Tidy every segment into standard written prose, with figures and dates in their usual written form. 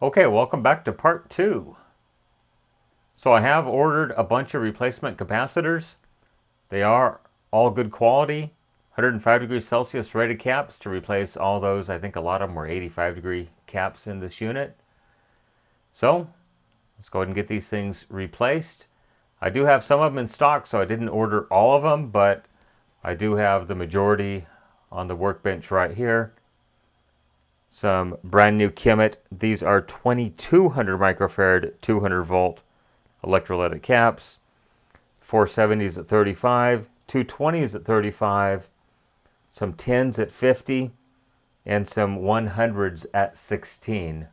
Okay, welcome back to part 2. So I have ordered a bunch of replacement capacitors. They are all good quality, 105 degrees Celsius rated caps to replace all those. I think a lot of them were 85 degree caps in this unit. So let's go ahead and get these things replaced. I do have some of them in stock, so I didn't order all of them, but I do have the majority on the workbench right here. Some brand new Kemet. These are 2200 microfarad, 200 volt electrolytic caps. 470s at 35, 220s at 35, some 10s at 50, and some 100s at 16.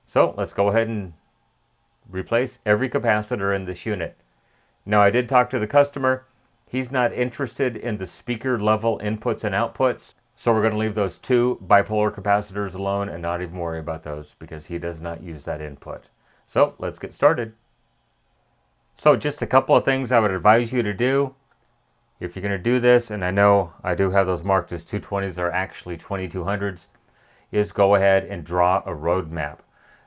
So let's go ahead and replace every capacitor in this unit. Now I did talk to the customer. He's not interested in the speaker level inputs and outputs. So we're going to leave those two bipolar capacitors alone and not even worry about those because he does not use that input. So let's get started. So just a couple of things I would advise you to do if you're going to do this, and I know I do have those marked as 220s, they're actually 2200s, is go ahead and draw a roadmap.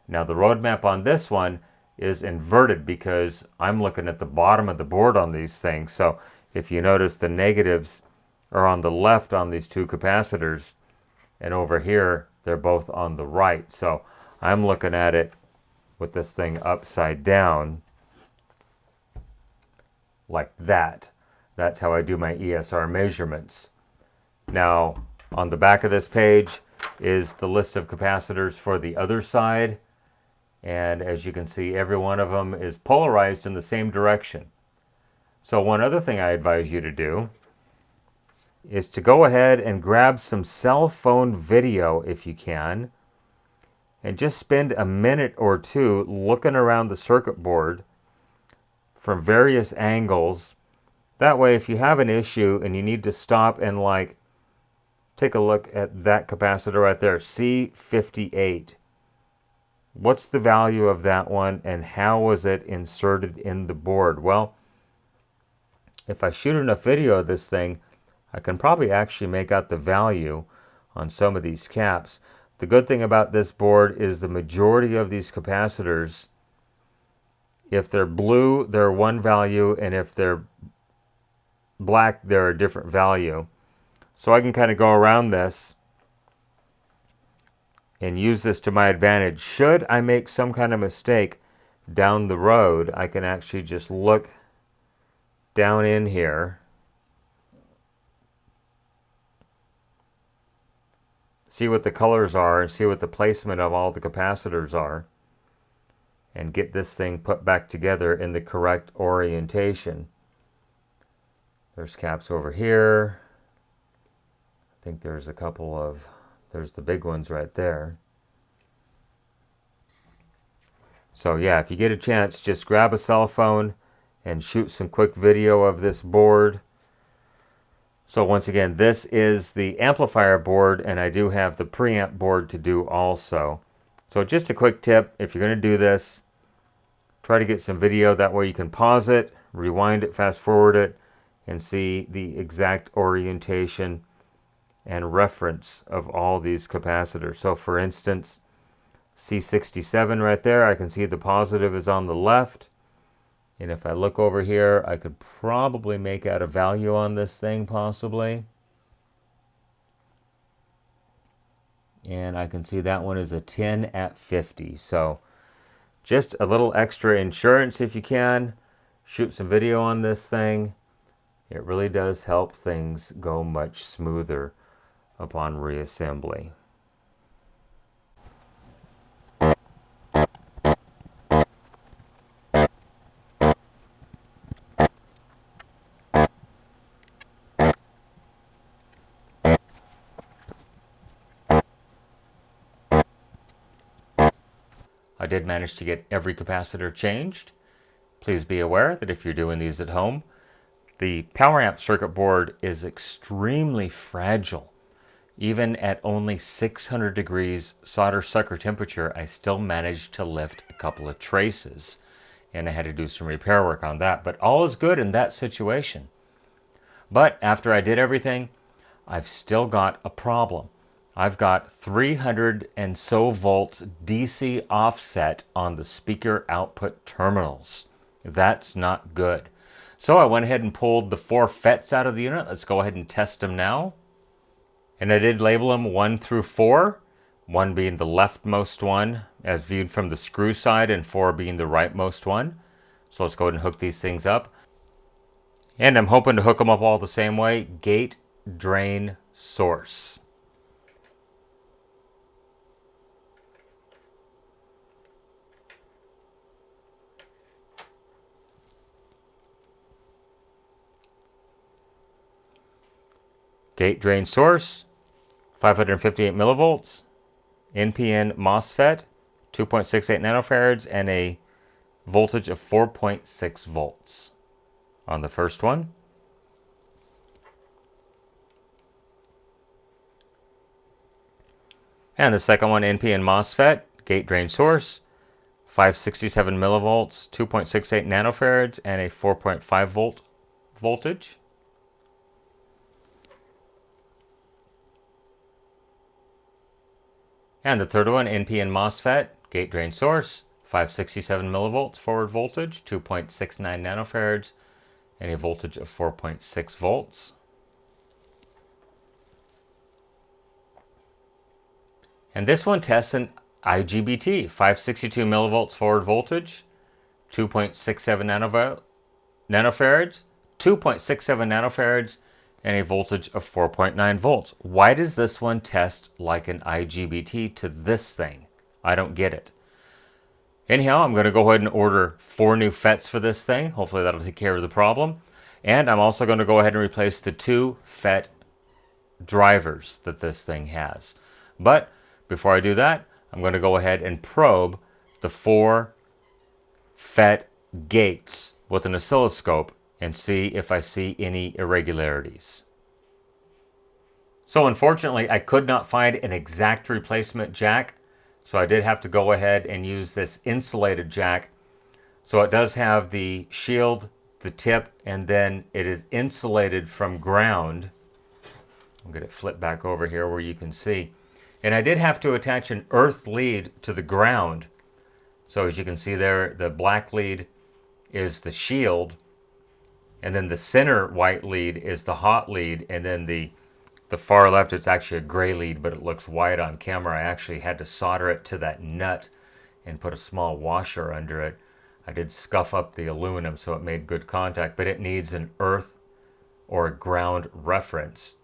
Now the roadmap on this one is inverted because I'm looking at the bottom of the board on these things. So if you notice, the negatives are on the left on these two capacitors, and over here they're both on the right. So I'm looking at it with this thing upside down like that. That's how I do my ESR measurements. Now on the back of this page is the list of capacitors for the other side, and as you can see, every one of them is polarized in the same direction. So one other thing I advise you to do is to go ahead and grab some cell phone video if you can, and just spend a minute or two looking around the circuit board from various angles. That way, if you have an issue and you need to stop and take a look at that capacitor right there, C58. What's the value of that one and how was it inserted in the board? Well, if I shoot enough video of this thing, I can probably actually make out the value on some of these caps. The good thing about this board is the majority of these capacitors, if they're blue, they're one value, and if they're black, they're a different value. So I can kind of go around this and use this to my advantage. Should I make some kind of mistake down the road, I can actually just look down in here, see what the colors are and see what the placement of all the capacitors are, and get this thing put back together in the correct orientation. There's caps over here. I think there's a couple of, there's the big ones right there. So yeah, if you get a chance, just grab a cell phone and shoot some quick video of this board. So once again, this is the amplifier board, and I do have the preamp board to do also. So just a quick tip, if you're going to do this, try to get some video. That way you can pause it, rewind it, fast forward it, and see the exact orientation and reference of all these capacitors. So for instance, C67 right there, I can see the positive is on the left. And if I look over here, I could probably make out a value on this thing, possibly. And I can see that one is a 10 at 50. So just a little extra insurance if you can. Shoot some video on this thing. It really does help things go much smoother upon reassembly. I did manage to get every capacitor changed. Please be aware that if you're doing these at home, the power amp circuit board is extremely fragile. Even at only 600 degrees solder sucker temperature, I still managed to lift a couple of traces, and I had to do some repair work on that. But all is good in that situation. But after I did everything, I've still got a problem. I've got 300 and so volts DC offset on the speaker output terminals. That's not good. So I went ahead and pulled the 4 FETs out of the unit. Let's go ahead and test them now. And I did label them 1 through 4, 1 being the leftmost one as viewed from the screw side and 4 being the rightmost one. So let's go ahead and hook these things up. And I'm hoping to hook them up all the same way. Gate, drain, source. Gate, drain, source, 558 millivolts, NPN MOSFET, 2.68 nanofarads, and a voltage of 4.6 volts on the first one. And the second one, NPN MOSFET, gate, drain, source, 567 millivolts, 2.68 nanofarads, and a 4.5 volt voltage. And the third one, NPN MOSFET, gate, drain, source, 567 millivolts forward voltage, 2.69 nanofarads, and a voltage of 4.6 volts. And this one tests an IGBT, 562 millivolts forward voltage, 2.67 nanofarads, 2.67 nanofarads, and a voltage of 4.9 volts. Why does this one test like an IGBT to this thing? I don't get it. Anyhow, I'm going to go ahead and order 4 new FETs for this thing. Hopefully that'll take care of the problem. And I'm also going to go ahead and replace the 2 FET drivers that this thing has. But before I do that, I'm going to go ahead and probe the 4 FET gates with an oscilloscope and see if I see any irregularities. So unfortunately, I could not find an exact replacement jack, so I did have to go ahead and use this insulated jack. So it does have the shield, the tip, and then it is insulated from ground. I'll get it flipped back over here where you can see. And I did have to attach an earth lead to the ground. So as you can see there, the black lead is the shield, and then the center white lead is the hot lead, and then the far left, it's actually a gray lead, but it looks white on camera. I actually had to solder it to that nut and put a small washer under it. I did scuff up the aluminum so it made good contact, but it needs an earth or a ground reference.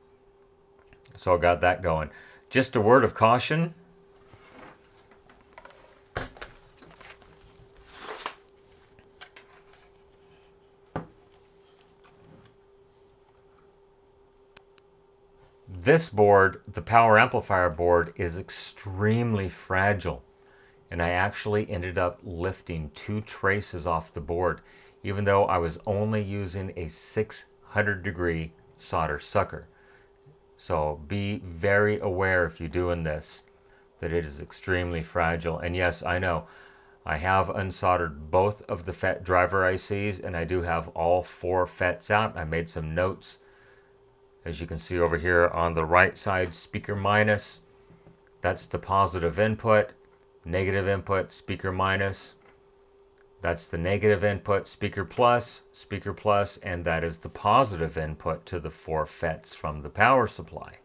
So I got that going. Just a word of caution. This board, the power amplifier board, is extremely fragile. And I actually ended up lifting 2 traces off the board, even though I was only using a 600-degree solder sucker. So be very aware if you're doing this, that it is extremely fragile. And yes, I know, I have unsoldered both of the FET driver ICs, and I do have all 4 FETs out. I made some notes. As you can see over here on the right side, speaker minus, that's the positive input. Negative input, speaker minus. That's the negative input, speaker plus, and that is the positive input to the 4 FETs from the power supply.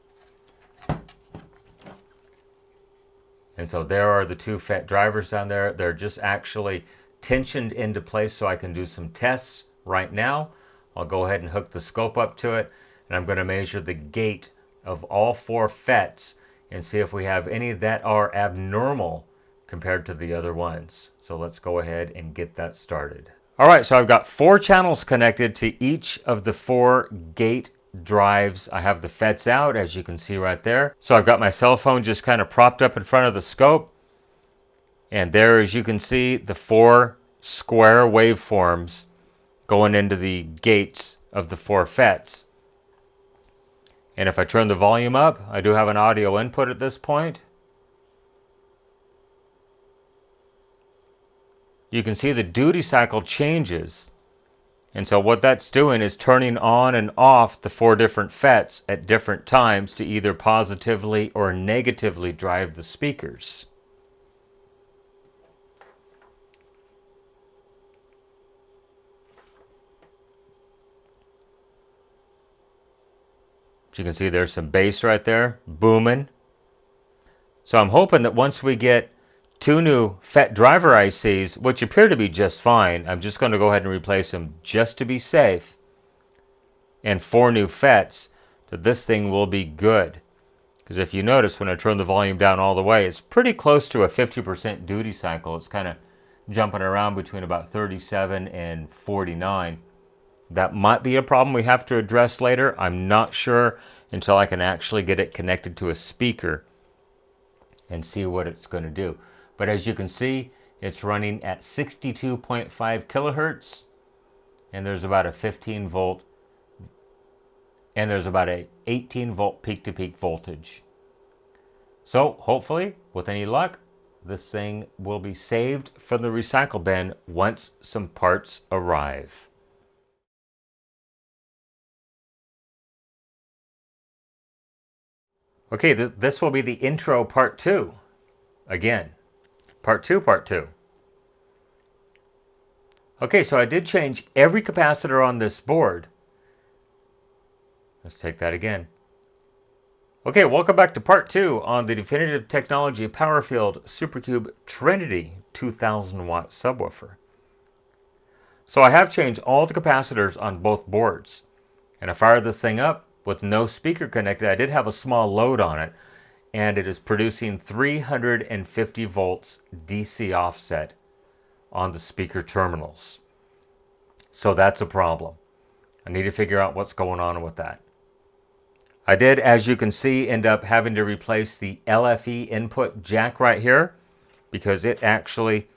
And so there are the 2 FET drivers down there. They're just actually tensioned into place so I can do some tests right now. I'll go ahead and hook the scope up to it, and I'm going to measure the gate of all 4 FETs and see if we have any that are abnormal compared to the other ones. So let's go ahead and get that started. All right, so I've got 4 channels connected to each of the 4 gate drives. I have the FETs out, as you can see right there. So I've got my cell phone just kind of propped up in front of the scope. And there, as you can see, the 4 square waveforms going into the gates of the 4 FETs. And if I turn the volume up, I do have an audio input at this point. You can see the duty cycle changes And so what that's doing is turning on and off the 4 different FETs at different times to either positively or negatively drive the speakers. As you can see, there's some bass right there, booming. So I'm hoping that once we get 2 new FET driver ICs, which appear to be just fine, I'm just going to go ahead and replace them just to be safe, and 4 new FETs, that this thing will be good. Because if you notice, when I turn the volume down all the way, it's pretty close to a 50% duty cycle. It's kind of jumping around between about 37 and 49. That might be a problem we have to address later. I'm not sure until I can actually get it connected to a speaker and see what it's going to do. But as you can see, it's running at 62.5 kilohertz, and there's about a 15 volt, and there's about a 18 volt peak-to-peak voltage. So hopefully, with any luck, this thing will be saved from the recycle bin once some parts arrive. Okay, this will be the intro part 2. Again, part 2. Okay, so I did change every capacitor on this board. Let's take that again. Okay, welcome back to part 2 on the Definitive Technology PowerField SuperCube Trinity 2000 watt subwoofer. So I have changed all the capacitors on both boards. And I fired this thing up with no speaker connected. I did have a small load on it, and it is producing 350 volts DC offset on the speaker terminals. So that's a problem. I need to figure out what's going on with that. I did, as you can see, end up having to replace the LFE input jack right here because it actually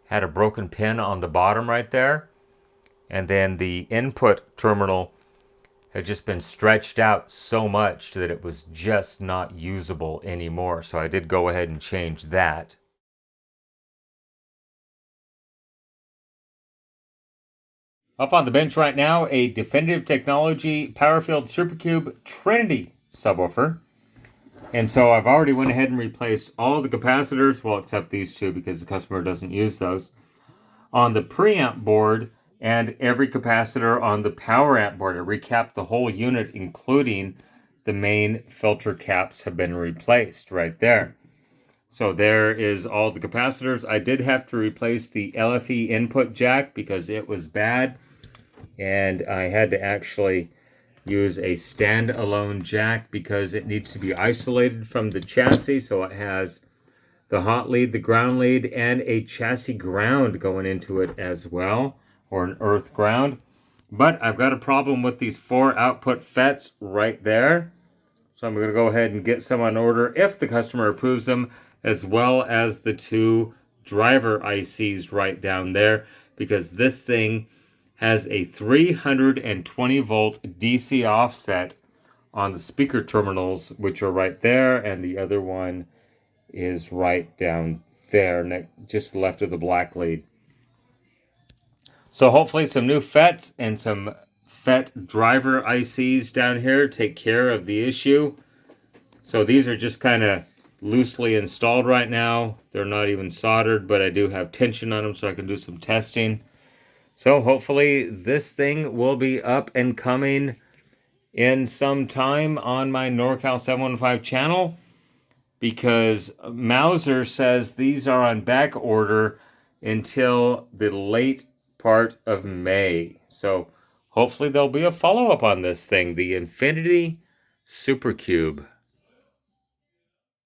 had a broken pin on the bottom right there. And then the input terminal had just been stretched out so much that it was just not usable anymore. So I did go ahead and change that. Up on the bench right now, a Definitive Technology PowerField SuperCube Trinity subwoofer. And so I've already went ahead and replaced all the capacitors, well, except these 2 because the customer doesn't use those, on the preamp board, and every capacitor on the power amp board. I recapped the whole unit, including the main filter caps have been replaced right there. So there is all the capacitors. I did have to replace the LFE input jack because it was bad, and I had to actually use a standalone jack because it needs to be isolated from the chassis. So it has the hot lead, the ground lead, and a chassis ground going into it as well, or an earth ground. But I've got a problem with these 4 output FETs right there. So I'm going to go ahead and get some on order if the customer approves them, as well as the 2 driver ICs right down there, because this thing has a 320 volt DC offset on the speaker terminals, which are right there, and the other one is right down there, just left of the black lead. So hopefully some new FETs and some FET driver ICs down here take care of the issue. So these are just kind of loosely installed right now. They're not even soldered, but I do have tension on them so I can do some testing. So hopefully this thing will be up and coming in some time on my NorCal 715 channel, because Mauser says these are on back order until the late part of May. So hopefully there'll be a follow-up on this thing, the Infinity SuperCube.